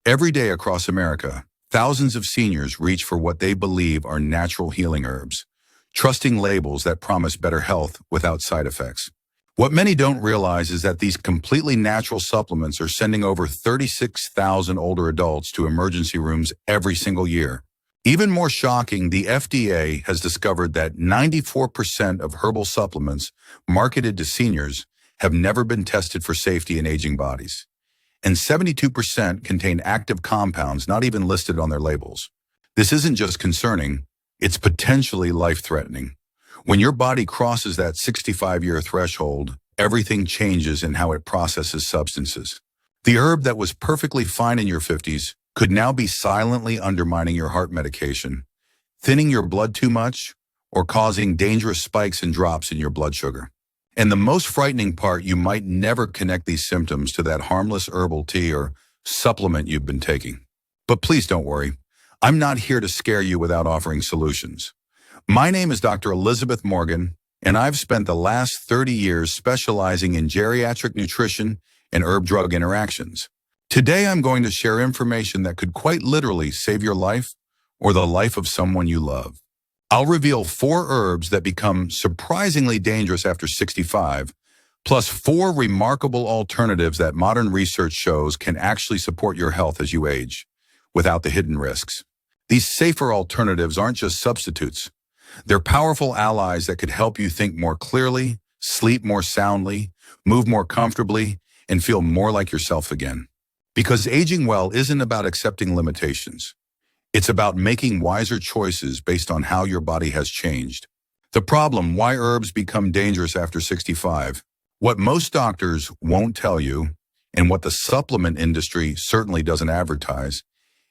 Every day across America, thousands of seniors reach for what they believe are natural healing herbs, trusting labels that promise better health without side effects. What many don't realize is that these completely natural supplements are sending over 36,000 older adults to emergency rooms every single year. Even more shocking, the FDA has discovered that 94% of herbal supplements marketed to seniors have never been tested for safety in aging bodies, and 72% contain active compounds not even listed on their labels. This isn't just concerning, it's potentially life-threatening. When your body crosses that 65-year threshold, everything changes in how it processes substances. The herb that was perfectly fine in your 50s could now be silently undermining your heart medication, thinning your blood too much, or causing dangerous spikes and drops in your blood sugar. And the most frightening part, you might never connect these symptoms to that harmless herbal tea or supplement you've been taking. But please don't worry. I'm not here to scare you without offering solutions. My name is Dr. Elizabeth Morgan, and I've spent the last 30 years specializing in geriatric nutrition and herb-drug interactions. Today, I'm going to share information that could quite literally save your life or the life of someone you love. I'll reveal 4 herbs that become surprisingly dangerous after 65, plus 4 remarkable alternatives that modern research shows can actually support your health as you age, without the hidden risks. These safer alternatives aren't just substitutes. They're powerful allies that could help you think more clearly, sleep more soundly, move more comfortably, and feel more like yourself again. Because aging well isn't about accepting limitations. It's about making wiser choices based on how your body has changed. The problem, why herbs become dangerous after 65. What most doctors won't tell you, and what the supplement industry certainly doesn't advertise,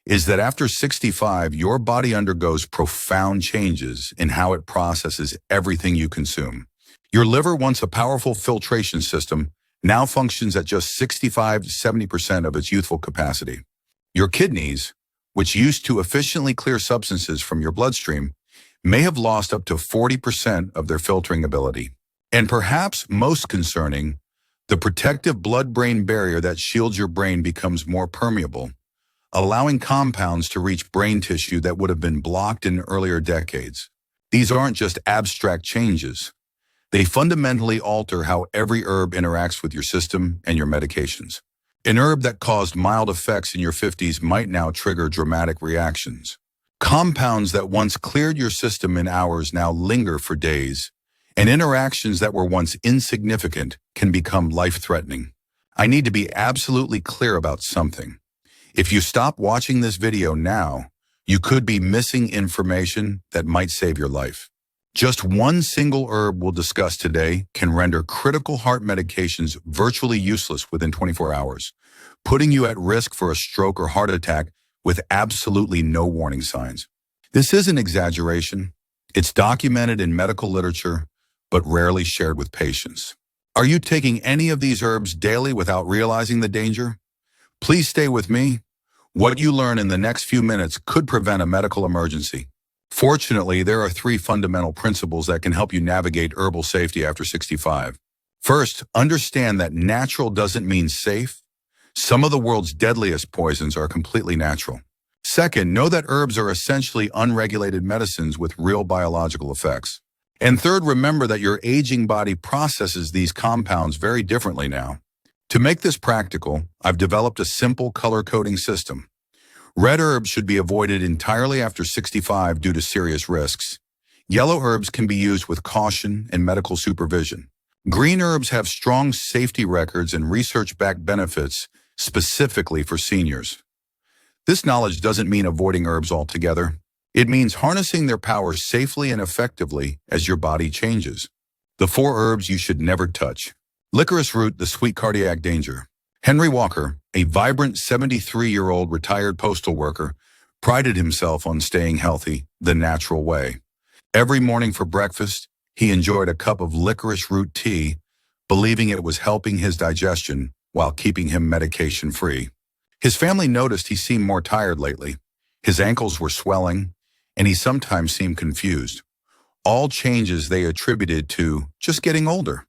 is that after 65, your body undergoes profound changes in how it processes everything you consume. Your liver, once a powerful filtration system, now functions at just 65 to 70% of its youthful capacity. Your kidneys, which used to efficiently clear substances from your bloodstream, may have lost up to 40% of their filtering ability. And perhaps most concerning, the protective blood-brain barrier that shields your brain becomes more permeable, allowing compounds to reach brain tissue that would have been blocked in earlier decades. These aren't just abstract changes. They fundamentally alter how every herb interacts with your system and your medications. An herb that caused mild effects in your 50s might now trigger dramatic reactions. Compounds that once cleared your system in hours now linger for days, and interactions that were once insignificant can become life-threatening. I need to be absolutely clear about something. If you stop watching this video now, you could be missing information that might save your life. Just one single herb we'll discuss today can render critical heart medications virtually useless within 24 hours, putting you at risk for a stroke or heart attack with absolutely no warning signs. This isn't exaggeration. It's documented in medical literature, but rarely shared with patients. Are you taking any of these herbs daily without realizing the danger? Please stay with me. What you learn in the next few minutes could prevent a medical emergency. Fortunately, there are 3 fundamental principles that can help you navigate herbal safety after 65. First, understand that natural doesn't mean safe. Some of the world's deadliest poisons are completely natural. Second, know that herbs are essentially unregulated medicines with real biological effects. And third, remember that your aging body processes these compounds very differently now. To make this practical, I've developed a simple color coding system. Red herbs should be avoided entirely after 65 due to serious risks. Yellow herbs can be used with caution and medical supervision. Green herbs have strong safety records and research-backed benefits specifically for seniors. This knowledge doesn't mean avoiding herbs altogether. It means harnessing their power safely and effectively as your body changes. The 4 herbs you should never touch. Licorice root, the sweet cardiac danger. Henry Walker, a vibrant 73-year-old retired postal worker, prided himself on staying healthy the natural way. Every morning for breakfast, he enjoyed a cup of licorice root tea, believing it was helping his digestion while keeping him medication-free. His family noticed he seemed more tired lately. His ankles were swelling, and he sometimes seemed confused. All changes they attributed to just getting older.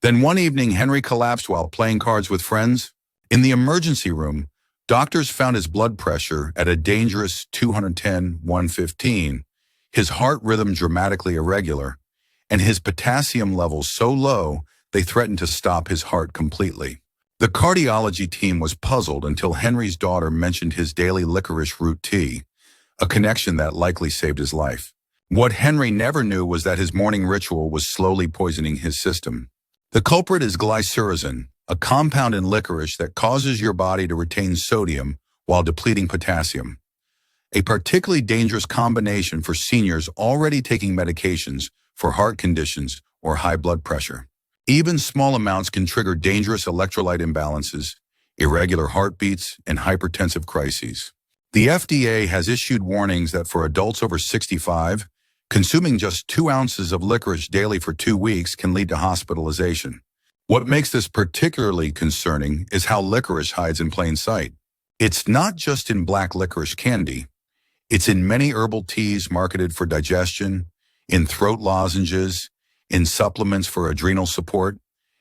Then one evening, Henry collapsed while playing cards with friends. In the emergency room, Doctors found his blood pressure at a dangerous 210/115, his heart rhythm dramatically irregular, and his potassium levels so low they threatened to stop his heart completely. The cardiology team was puzzled until Henry's daughter mentioned his daily licorice root tea, a connection that likely saved his life. What Henry never knew was that his morning ritual was slowly poisoning his system. The culprit is glycyrrhizin, a compound in licorice that causes your body to retain sodium while depleting potassium. A particularly dangerous combination for seniors already taking medications for heart conditions or high blood pressure. Even small amounts can trigger dangerous electrolyte imbalances, irregular heartbeats, and hypertensive crises. The FDA has issued warnings that for adults over 65, consuming just 2 ounces of licorice daily for 2 weeks can lead to hospitalization. What makes this particularly concerning is how licorice hides in plain sight. It's not just in black licorice candy. It's in many herbal teas marketed for digestion, in throat lozenges, in supplements for adrenal support,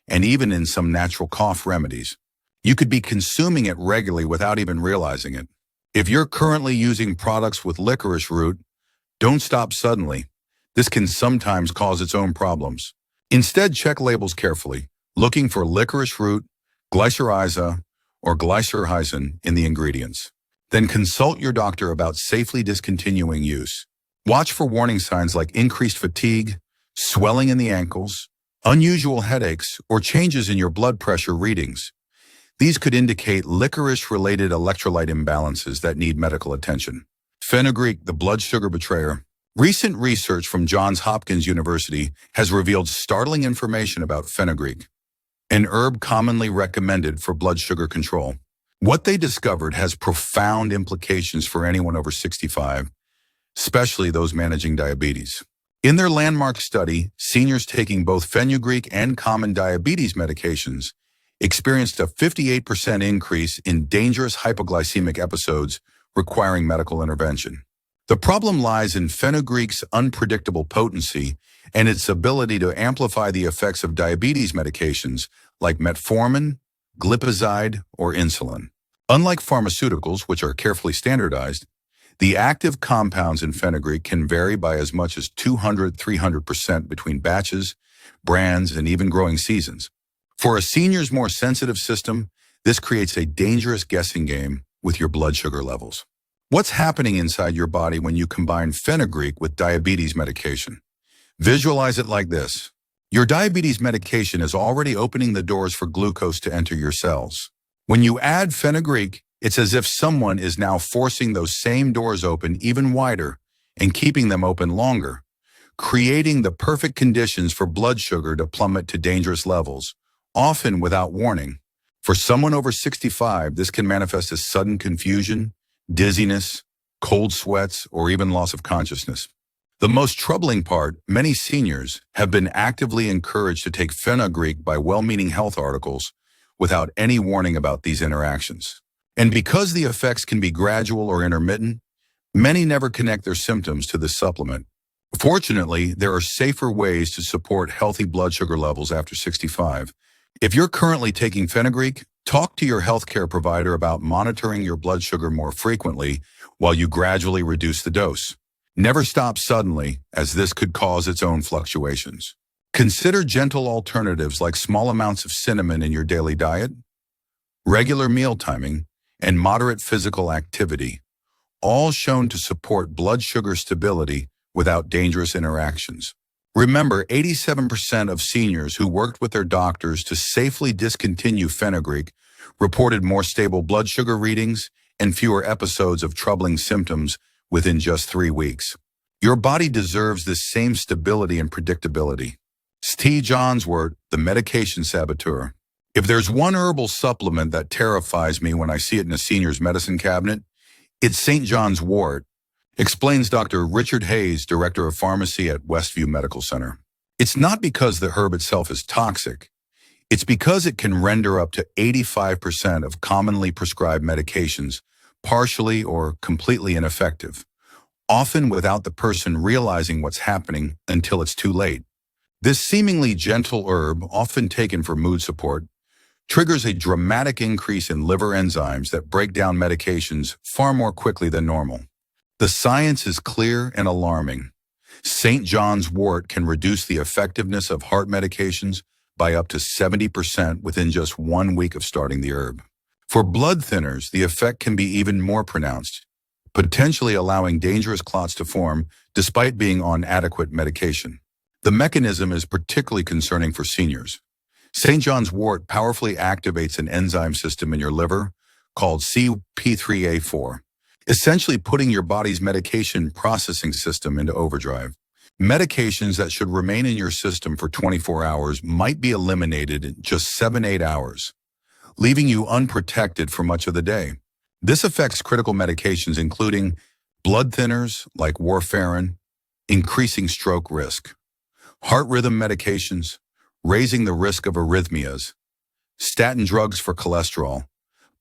and even in some natural cough remedies. You could be consuming it regularly without even realizing it. If you're currently using products with licorice root, don't stop suddenly. This can sometimes cause its own problems. Instead, check labels carefully, looking for licorice root, glycyrrhiza, or glycyrrhizin in the ingredients. Then consult your doctor about safely discontinuing use. Watch for warning signs like increased fatigue, swelling in the ankles, unusual headaches, or changes in your blood pressure readings. These could indicate licorice-related electrolyte imbalances that need medical attention. Fenugreek, the blood sugar betrayer. Recent research from Johns Hopkins University has revealed startling information about fenugreek, an herb commonly recommended for blood sugar control. What they discovered has profound implications for anyone over 65, especially those managing diabetes. In their landmark study, seniors taking both fenugreek and common diabetes medications experienced a 58% increase in dangerous hypoglycemic episodes requiring medical intervention. The problem lies in fenugreek's unpredictable potency and its ability to amplify the effects of diabetes medications like metformin, glipizide, or insulin. Unlike pharmaceuticals, which are carefully standardized, the active compounds in fenugreek can vary by as much as 200–300% between batches, brands, and even growing seasons. For a senior's more sensitive system, this creates a dangerous guessing game with your blood sugar levels. What's happening inside your body when you combine fenugreek with diabetes medication? Visualize it like this. Your diabetes medication is already opening the doors for glucose to enter your cells. When you add fenugreek, it's as if someone is now forcing those same doors open even wider and keeping them open longer, creating the perfect conditions for blood sugar to plummet to dangerous levels, often without warning. For someone over 65, this can manifest as sudden confusion, dizziness, cold sweats, or even loss of consciousness. The most troubling part, many seniors have been actively encouraged to take fenugreek by well-meaning health articles without any warning about these interactions. And because the effects can be gradual or intermittent, many never connect their symptoms to this supplement. Fortunately, there are safer ways to support healthy blood sugar levels after 65. If you're currently taking fenugreek, talk to your healthcare provider about monitoring your blood sugar more frequently while you gradually reduce the dose. Never stop suddenly, as this could cause its own fluctuations. Consider gentle alternatives like small amounts of cinnamon in your daily diet, regular meal timing, and moderate physical activity, all shown to support blood sugar stability without dangerous interactions. Remember, 87% of seniors who worked with their doctors to safely discontinue fenugreek reported more stable blood sugar readings and fewer episodes of troubling symptoms within just 3 weeks. Your body deserves this same stability and predictability. St. John's Wort, the medication saboteur. If there's one herbal supplement that terrifies me when I see it in a senior's medicine cabinet, it's St. John's Wort, explains Dr. Richard Hayes, Director of Pharmacy at Westview Medical Center. It's not because the herb itself is toxic. It's because it can render up to 85% of commonly prescribed medications partially or completely ineffective, often without the person realizing what's happening until it's too late. This seemingly gentle herb, often taken for mood support, triggers a dramatic increase in liver enzymes that break down medications far more quickly than normal. The science is clear and alarming. St. John's wort can reduce the effectiveness of heart medications by up to 70% within just 1 week of starting the herb. For blood thinners, the effect can be even more pronounced, potentially allowing dangerous clots to form despite being on adequate medication. The mechanism is particularly concerning for seniors. St. John's wort powerfully activates an enzyme system in your liver called CP3A4, essentially putting your body's medication processing system into overdrive. Medications that should remain in your system for 24 hours might be eliminated in just 7-8 hours, leaving you unprotected for much of the day. This affects critical medications including blood thinners like warfarin, increasing stroke risk, heart rhythm medications, raising the risk of arrhythmias, statin drugs for cholesterol,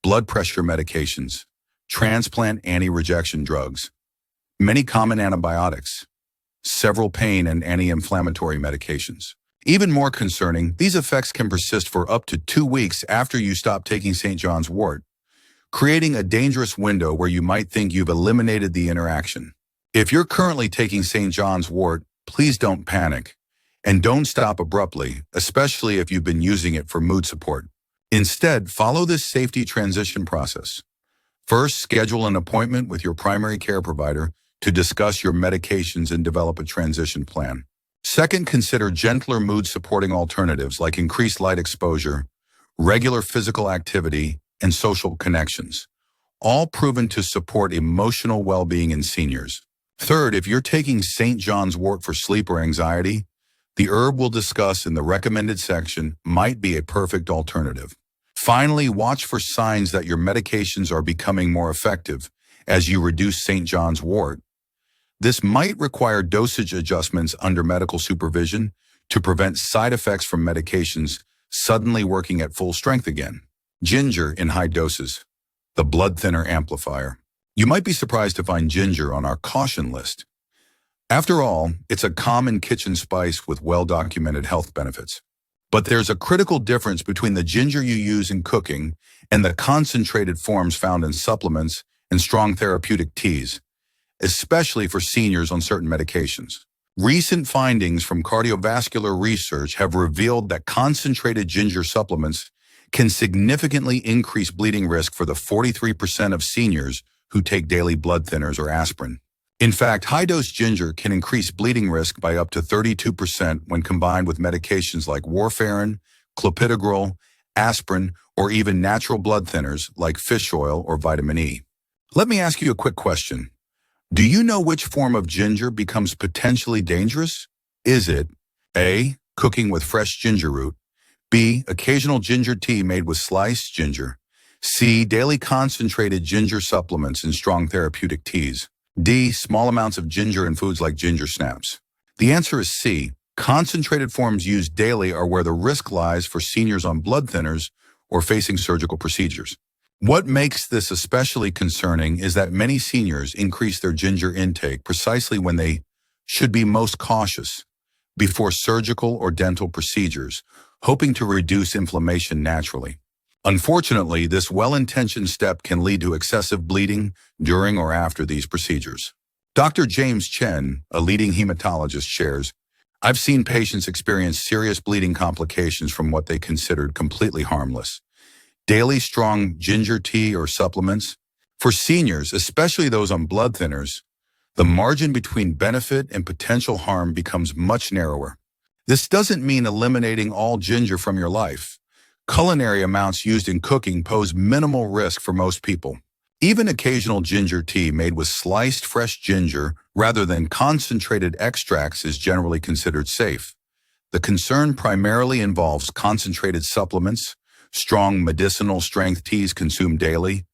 blood pressure medications, transplant anti-rejection drugs, many common antibiotics, several pain and anti-inflammatory medications. Even more concerning, these effects can persist for up to 2 weeks after you stop taking St. John's wort, creating a dangerous window where you might think you've eliminated the interaction. If you're currently taking St. John's wort, please don't panic. And don't stop abruptly, especially if you've been using it for mood support. Instead, follow this safety transition process. First, schedule an appointment with your primary care provider to discuss your medications and develop a transition plan. Second, consider gentler mood-supporting alternatives like increased light exposure, regular physical activity, and social connections, all proven to support emotional well-being in seniors. Third, if you're taking St. John's wort for sleep or anxiety, the herb we'll discuss in the recommended section might be a perfect alternative. Finally, watch for signs that your medications are becoming more effective as you reduce St. John's wort. This might require dosage adjustments under medical supervision to prevent side effects from medications suddenly working at full strength again. Ginger in high doses, the blood thinner amplifier. You might be surprised to find ginger on our caution list. After all, it's a common kitchen spice with well-documented health benefits. But there's a critical difference between the ginger you use in cooking and the concentrated forms found in supplements and strong therapeutic teas, especially for seniors on certain medications. Recent findings from cardiovascular research have revealed that concentrated ginger supplements can significantly increase bleeding risk for the 43% of seniors who take daily blood thinners or aspirin. In fact, high-dose ginger can increase bleeding risk by up to 32% when combined with medications like warfarin, clopidogrel, aspirin, or even natural blood thinners like fish oil or vitamin E. Let me ask you a quick question. Do you know which form of ginger becomes potentially dangerous? Is it A, cooking with fresh ginger root, B, occasional ginger tea made with sliced ginger, C, daily concentrated ginger supplements and strong therapeutic teas, D, small amounts of ginger in foods like ginger snaps? The answer is C. Concentrated forms used daily are where the risk lies for seniors on blood thinners or facing surgical procedures. What makes this especially concerning is that many seniors increase their ginger intake precisely when they should be most cautious, before surgical or dental procedures, hoping to reduce inflammation naturally. Unfortunately, this well-intentioned step can lead to excessive bleeding during or after these procedures. Dr. James Chen, a leading hematologist, shares, "I've seen patients experience serious bleeding complications from what they considered completely harmless. Daily strong ginger tea or supplements. For seniors, especially those on blood thinners, the margin between benefit and potential harm becomes much narrower. This doesn't mean eliminating all ginger from your life. Culinary amounts used in cooking pose minimal risk for most people. Even occasional ginger tea made with sliced fresh ginger rather than concentrated extracts is generally considered safe. The concern primarily involves concentrated supplements, strong medicinal strength teas consumed daily,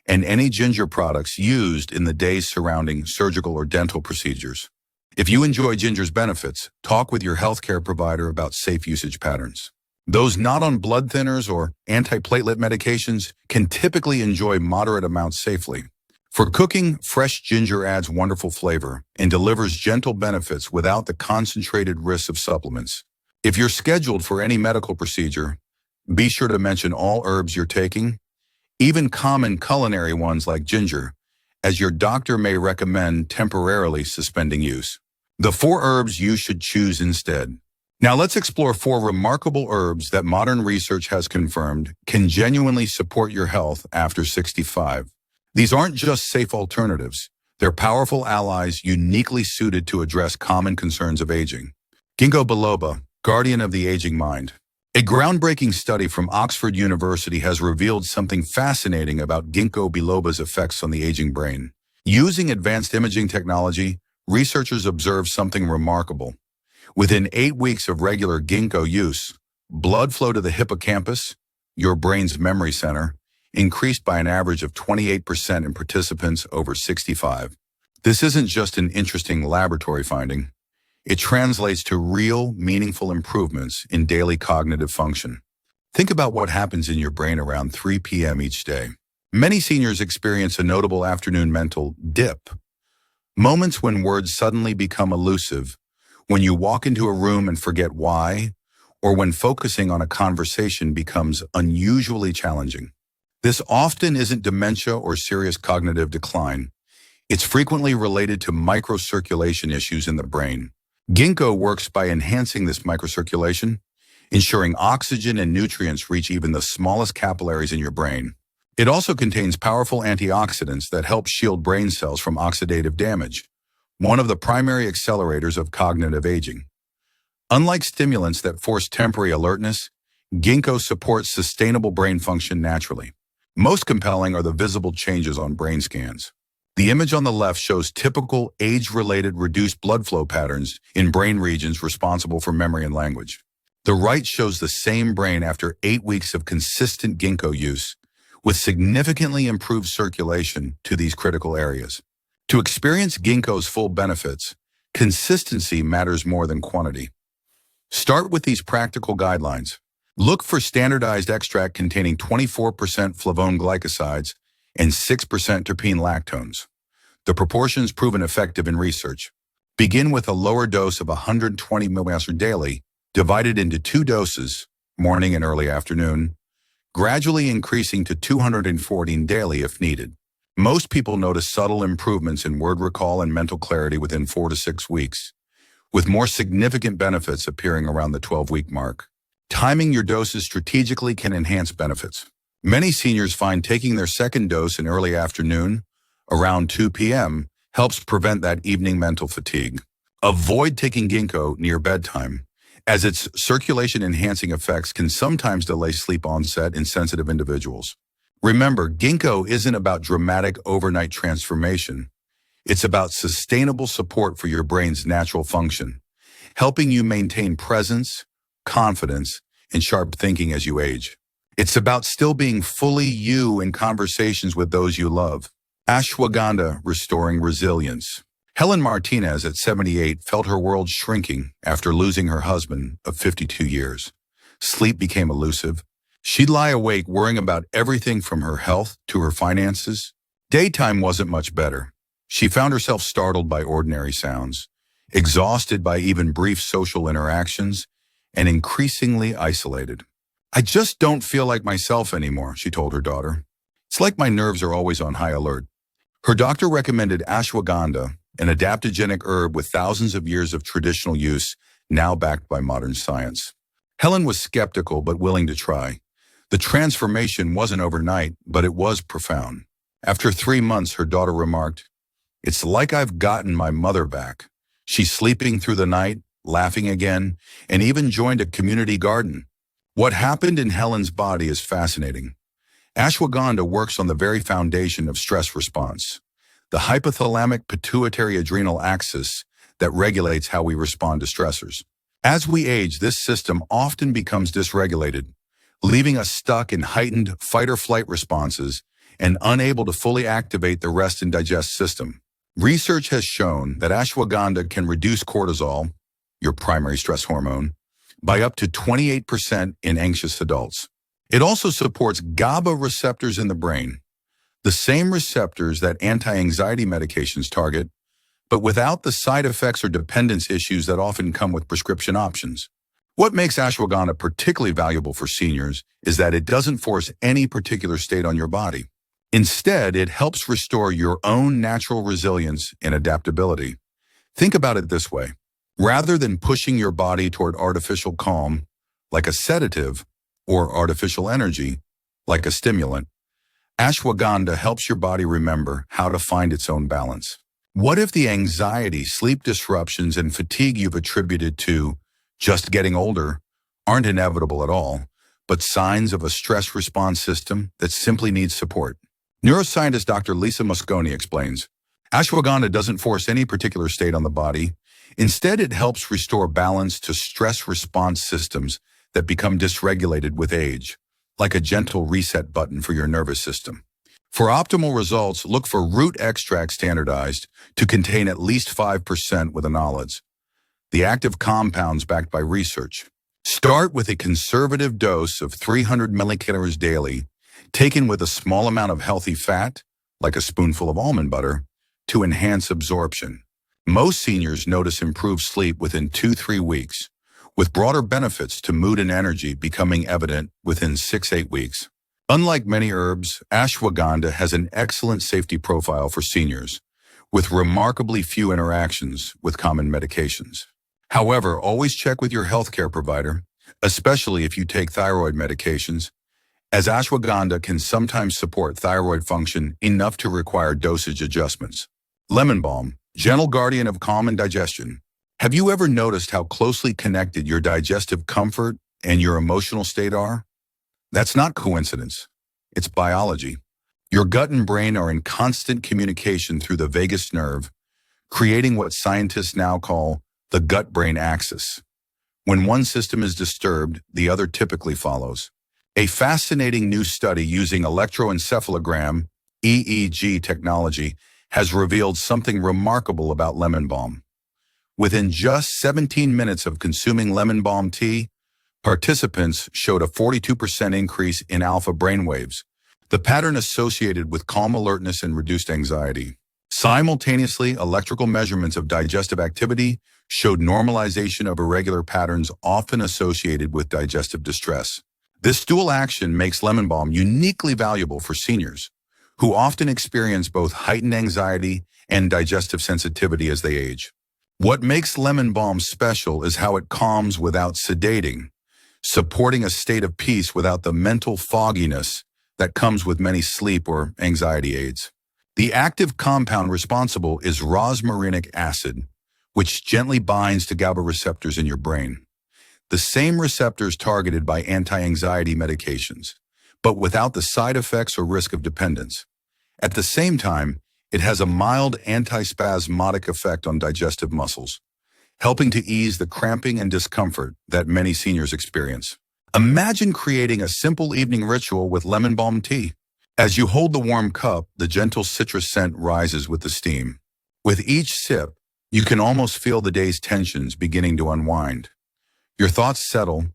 and any ginger products used in the days surrounding surgical or dental procedures. If you enjoy ginger's benefits, talk with your healthcare provider about safe usage patterns. Those not on blood thinners or antiplatelet medications can typically enjoy moderate amounts safely. For cooking, fresh ginger adds wonderful flavor and delivers gentle benefits without the concentrated risks of supplements. If you're scheduled for any medical procedure, Be sure to mention all herbs you're taking, even common culinary ones like ginger, as your doctor may recommend temporarily suspending use. The 4 herbs you should choose instead. Now let's explore 4 remarkable herbs that modern research has confirmed can genuinely support your health after 65. These aren't just safe alternatives. They're powerful allies uniquely suited to address common concerns of aging. Ginkgo biloba, guardian of the aging mind. A groundbreaking study from Oxford University has revealed something fascinating about Ginkgo biloba's effects on the aging brain. Using advanced imaging technology, researchers observed something remarkable. Within 8 weeks of regular ginkgo use, blood flow to the hippocampus, your brain's memory center, increased by an average of 28% in participants over 65. This isn't just an interesting laboratory finding. It translates to real, meaningful improvements in daily cognitive function. Think about what happens in your brain around 3 p.m. each day. Many seniors experience a notable afternoon mental dip. Moments when words suddenly become elusive, when you walk into a room and forget why, or when focusing on a conversation becomes unusually challenging. This often isn't dementia or serious cognitive decline. It's frequently related to microcirculation issues in the brain. Ginkgo works by enhancing this microcirculation, ensuring oxygen and nutrients reach even the smallest capillaries in your brain. It also contains powerful antioxidants that help shield brain cells from oxidative damage, one of the primary accelerators of cognitive aging. Unlike stimulants that force temporary alertness, ginkgo supports sustainable brain function naturally. Most compelling are the visible changes on brain scans. The image on the left shows typical age-related reduced blood flow patterns in brain regions responsible for memory and language. The right shows the same brain after 8 weeks of consistent ginkgo use, with significantly improved circulation to these critical areas. To experience ginkgo's full benefits, consistency matters more than quantity. Start with these practical guidelines. Look for standardized extract containing 24% flavone glycosides and 6% terpene lactones. The proportions proven effective in research. Begin with a lower dose of 120 ml daily, divided into 2 doses, morning and early afternoon, gradually increasing to 214 daily if needed. Most people notice subtle improvements in word recall and mental clarity within 4 to 6 weeks, with more significant benefits appearing around the 12-week mark. Timing your doses strategically can enhance benefits. Many seniors find taking their second dose in early afternoon, around 2 p.m., helps prevent that evening mental fatigue. Avoid taking ginkgo near bedtime, as its circulation-enhancing effects can sometimes delay sleep onset in sensitive individuals. Remember, ginkgo isn't about dramatic overnight transformation. It's about sustainable support for your brain's natural function, helping you maintain presence, confidence, and sharp thinking as you age. It's about still being fully you in conversations with those you love. Ashwagandha, restoring resilience. Helen Martinez, at 78, felt her world shrinking after losing her husband of 52 years. Sleep became elusive. She'd lie awake worrying about everything from her health to her finances. Daytime wasn't much better. She found herself startled by ordinary sounds, exhausted by even brief social interactions, and increasingly isolated. "I just don't feel like myself anymore," she told her daughter. "It's like my nerves are always on high alert." Her doctor recommended ashwagandha, an adaptogenic herb with thousands of years of traditional use, now backed by modern science. Helen was skeptical but willing to try. The transformation wasn't overnight, but it was profound. After 3 months, her daughter remarked, "It's like I've gotten my mother back. She's sleeping through the night, laughing again, and even joined a community garden." What happened in Helen's body is fascinating. Ashwagandha works on the very foundation of stress response, the hypothalamic pituitary adrenal axis that regulates how we respond to stressors. As we age, this system often becomes dysregulated, leaving us stuck in heightened fight-or-flight responses and unable to fully activate the rest and digest system. Research has shown that ashwagandha can reduce cortisol, your primary stress hormone, by up to 28% in anxious adults. It also supports GABA receptors in the brain, the same receptors that anti-anxiety medications target, but without the side effects or dependence issues that often come with prescription options. What makes ashwagandha particularly valuable for seniors is that it doesn't force any particular state on your body. Instead, it helps restore your own natural resilience and adaptability. Think about it this way. Rather than pushing your body toward artificial calm, like a sedative, or artificial energy, like a stimulant, ashwagandha helps your body remember how to find its own balance. What if the anxiety, sleep disruptions, and fatigue you've attributed to just getting older aren't inevitable at all, but signs of a stress response system that simply needs support? Neuroscientist Dr. Lisa Mosconi explains, ashwagandha doesn't force any particular state on the body. Instead, it helps restore balance to stress response systems that become dysregulated with age, like a gentle reset button for your nervous system. For optimal results, look for root extract standardized to contain at least 5% with enolads, the active compounds backed by research. Start with a conservative dose of 300 millicalories daily, taken with a small amount of healthy fat, like a spoonful of almond butter, to enhance absorption. Most seniors notice improved sleep within 2-3 weeks, with broader benefits to mood and energy becoming evident within 6-8 weeks. Unlike many herbs, ashwagandha has an excellent safety profile for seniors, with remarkably few interactions with common medications. However, always check with your healthcare provider, especially if you take thyroid medications, as ashwagandha can sometimes support thyroid function enough to require dosage adjustments. Lemon balm, gentle guardian of calm and digestion. Have you ever noticed how closely connected your digestive comfort and your emotional state are? That's not coincidence. It's biology. Your gut and brain are in constant communication through the vagus nerve, creating what scientists now call the gut-brain axis. When one system is disturbed, the other typically follows. A fascinating new study using electroencephalogram, EEG technology, has revealed something remarkable about lemon balm. Within just 17 minutes of consuming lemon balm tea, participants showed a 42% increase in alpha brainwaves, the pattern associated with calm alertness and reduced anxiety. Simultaneously, electrical measurements of digestive activity showed normalization of irregular patterns often associated with digestive distress. This dual action makes lemon balm uniquely valuable for seniors, who often experience both heightened anxiety and digestive sensitivity as they age. What makes lemon balm special is how it calms without sedating, supporting a state of peace without the mental fogginess that comes with many sleep or anxiety aids. The active compound responsible is rosmarinic acid, which gently binds to GABA receptors in your brain, the same receptors targeted by anti-anxiety medications, but without the side effects or risk of dependence. At the same time, it has a mild antispasmodic effect on digestive muscles, helping to ease the cramping and discomfort that many seniors experience. Imagine creating a simple evening ritual with lemon balm tea. As you hold the warm cup, the gentle citrus scent rises with the steam. With each sip, you can almost feel the day's tensions beginning to unwind. Your thoughts settle,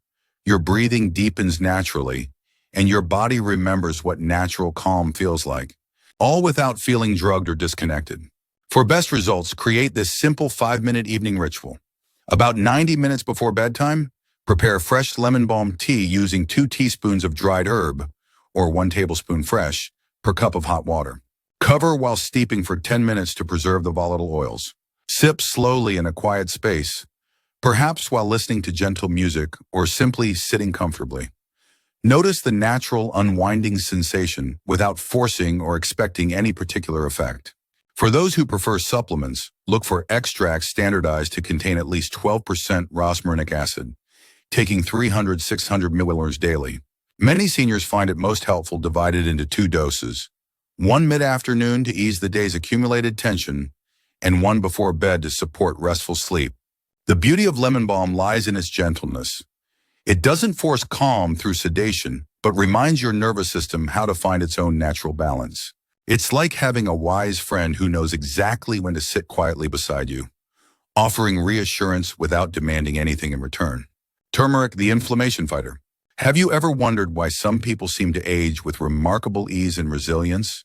your breathing deepens naturally, and your body remembers what natural calm feels like, all without feeling drugged or disconnected. For best results, create this simple 5-minute evening ritual. About 90 minutes before bedtime, prepare fresh lemon balm tea using 2 teaspoons of dried herb, or 1 tablespoon fresh, per cup of hot water. Cover while steeping for 10 minutes to preserve the volatile oils. Sip slowly in a quiet space, perhaps while listening to gentle music or simply sitting comfortably. Notice the natural unwinding sensation without forcing or expecting any particular effect. For those who prefer supplements, look for extracts standardized to contain at least 12% rosmarinic acid, taking 300-600 milliliters daily. Many seniors find it most helpful divided into 2 doses, one mid-afternoon to ease the day's accumulated tension, and one before bed to support restful sleep. The beauty of lemon balm lies in its gentleness. It doesn't force calm through sedation, but reminds your nervous system how to find its own natural balance. It's like having a wise friend who knows exactly when to sit quietly beside you, offering reassurance without demanding anything in return. Turmeric, the inflammation fighter. Have you ever wondered why some people seem to age with remarkable ease and resilience,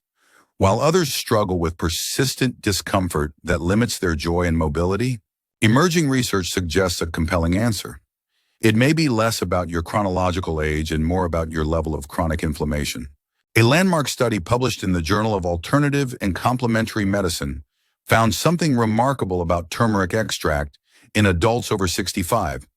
while others struggle with persistent discomfort that limits their joy and mobility? Emerging research suggests a compelling answer. It may be less about your chronological age and more about your level of chronic inflammation. A landmark study published in the Journal of Alternative and Complementary Medicine found something remarkable about turmeric extract in adults over 65.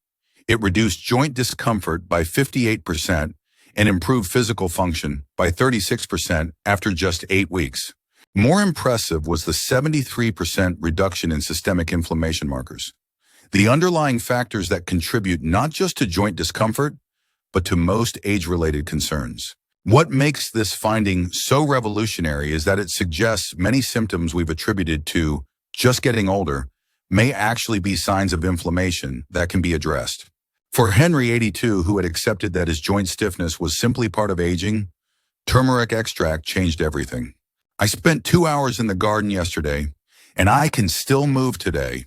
It reduced joint discomfort by 58% and improved physical function by 36% after just 8 weeks. More impressive was the 73% reduction in systemic inflammation markers, the underlying factors that contribute not just to joint discomfort, but to most age-related concerns. What makes this finding so revolutionary is that it suggests many symptoms we've attributed to just getting older may actually be signs of inflammation that can be addressed. For Henry, 82, who had accepted that his joint stiffness was simply part of aging, turmeric extract changed everything. I spent 2 hours in the garden yesterday, and I can still move today.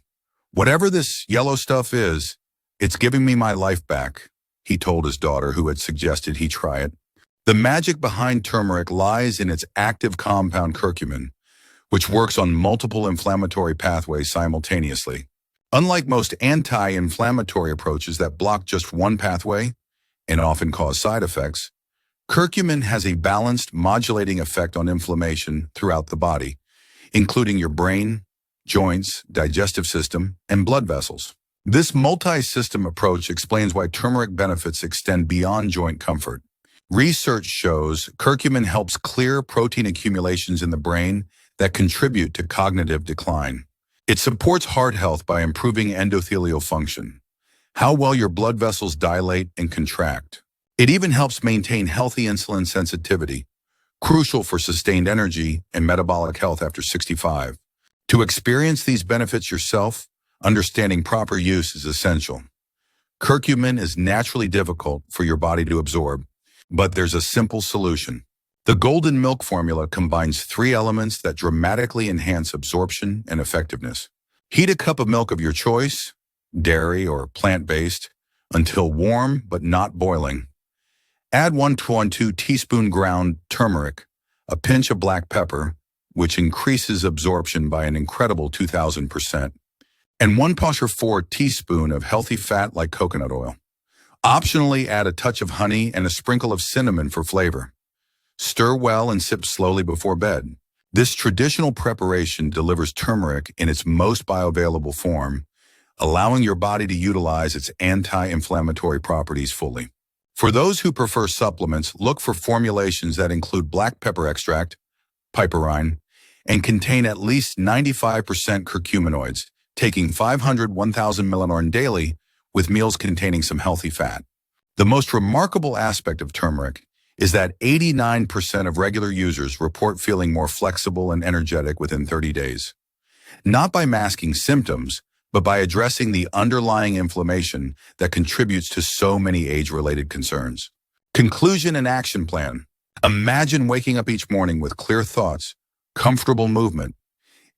Whatever this yellow stuff is, it's giving me my life back, he told his daughter, who had suggested he try it. The magic behind turmeric lies in its active compound curcumin, which works on multiple inflammatory pathways simultaneously. Unlike most anti-inflammatory approaches that block just one pathway and often cause side effects, curcumin has a balanced, modulating effect on inflammation throughout the body, including your brain, joints, digestive system, and blood vessels. This multi-system approach explains why turmeric benefits extend beyond joint comfort. Research shows curcumin helps clear protein accumulations in the brain that contribute to cognitive decline. It supports heart health by improving endothelial function, how well your blood vessels dilate and contract. It even helps maintain healthy insulin sensitivity, crucial for sustained energy and metabolic health after 65. To experience these benefits yourself, understanding proper use is essential. Curcumin is naturally difficult for your body to absorb, but there's a simple solution. The golden milk formula combines 3 elements that dramatically enhance absorption and effectiveness. Heat a cup of milk of your choice, dairy or plant-based, until warm but not boiling. Add 1 teaspoon ground turmeric, a pinch of black pepper, which increases absorption by an incredible 2,000%, and 1.4 teaspoon of healthy fat like coconut oil. Optionally, add a touch of honey and a sprinkle of cinnamon for flavor. Stir well and sip slowly before bed. This traditional preparation delivers turmeric in its most bioavailable form, allowing your body to utilize its anti-inflammatory properties fully. For those who prefer supplements, look for formulations that include black pepper extract, piperine, and contain at least 95% curcuminoids, taking 500-1,000 millinorn daily with meals containing some healthy fat. The most remarkable aspect of turmeric is that 89% of regular users report feeling more flexible and energetic within 30 days. Not by masking symptoms, but by addressing the underlying inflammation that contributes to so many age-related concerns. Conclusion and action plan. Imagine waking up each morning with clear thoughts, comfortable movement,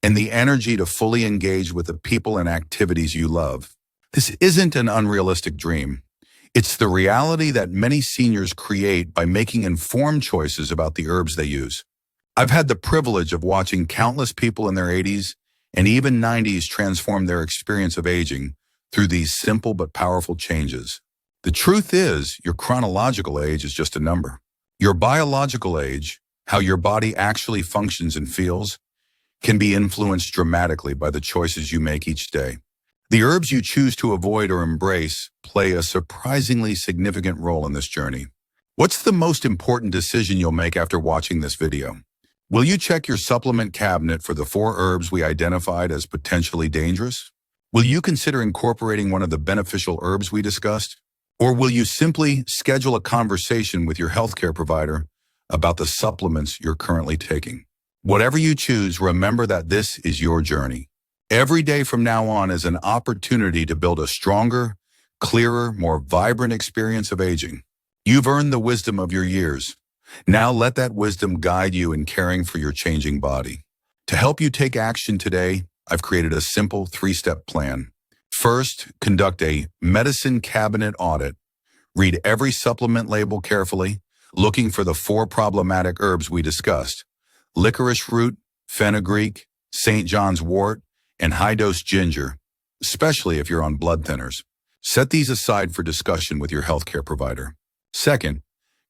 and the energy to fully engage with the people and activities you love. This isn't an unrealistic dream. It's the reality that many seniors create by making informed choices about the herbs they use. I've had the privilege of watching countless people in their 80s and even 90s transform their experience of aging through these simple but powerful changes. The truth is, your chronological age is just a number. Your biological age, how your body actually functions and feels, can be influenced dramatically by the choices you make each day. The herbs you choose to avoid or embrace play a surprisingly significant role in this journey. What's the most important decision you'll make after watching this video? Will you check your supplement cabinet for the 4 herbs we identified as potentially dangerous? Will you consider incorporating one of the beneficial herbs we discussed? Or will you simply schedule a conversation with your healthcare provider about the supplements you're currently taking? Whatever you choose, remember that this is your journey. Every day from now on is an opportunity to build a stronger, clearer, more vibrant experience of aging. You've earned the wisdom of your years. Now let that wisdom guide you in caring for your changing body. To help you take action today, I've created a simple 3-step plan. First, conduct a medicine cabinet audit. Read every supplement label carefully, looking for the 4 problematic herbs we discussed: licorice root, fenugreek, St. John's wort, and high-dose ginger, especially if you're on blood thinners. Set these aside for discussion with your healthcare provider. Second,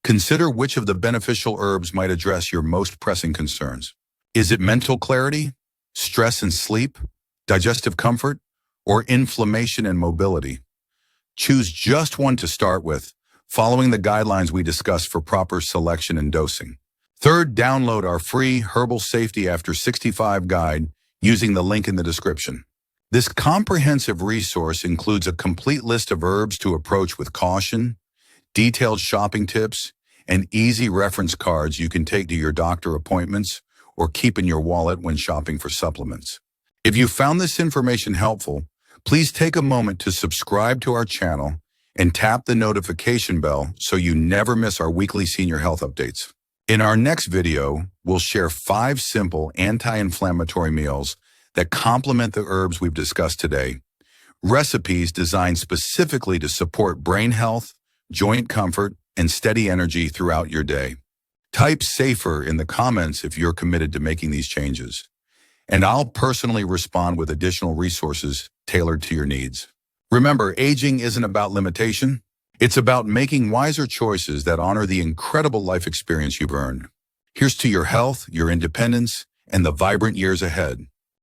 consider which of the beneficial herbs might address your most pressing concerns. Is it mental clarity, stress and sleep, digestive comfort, or inflammation and mobility? Choose just one to start with, following the guidelines we discussed for proper selection and dosing. Third, download our free Herbal Safety After 65 guide using the link in the description. This comprehensive resource includes a complete list of herbs to approach with caution, detailed shopping tips, and easy reference cards you can take to your doctor appointments or keep in your wallet when shopping for supplements. If you found this information helpful, please take a moment to subscribe to our channel and tap the notification bell so you never miss our weekly senior health updates. In our next video, we'll share 5 simple anti-inflammatory meals that complement the herbs we've discussed today, recipes designed specifically to support brain health, joint comfort, and steady energy throughout your day. Type safer in the comments if you're committed to making these changes, and I'll personally respond with additional resources tailored to your needs. Remember, aging isn't about limitation. It's about making wiser choices that honor the incredible life experience you've earned. Here's to your health, your independence, and the vibrant years ahead.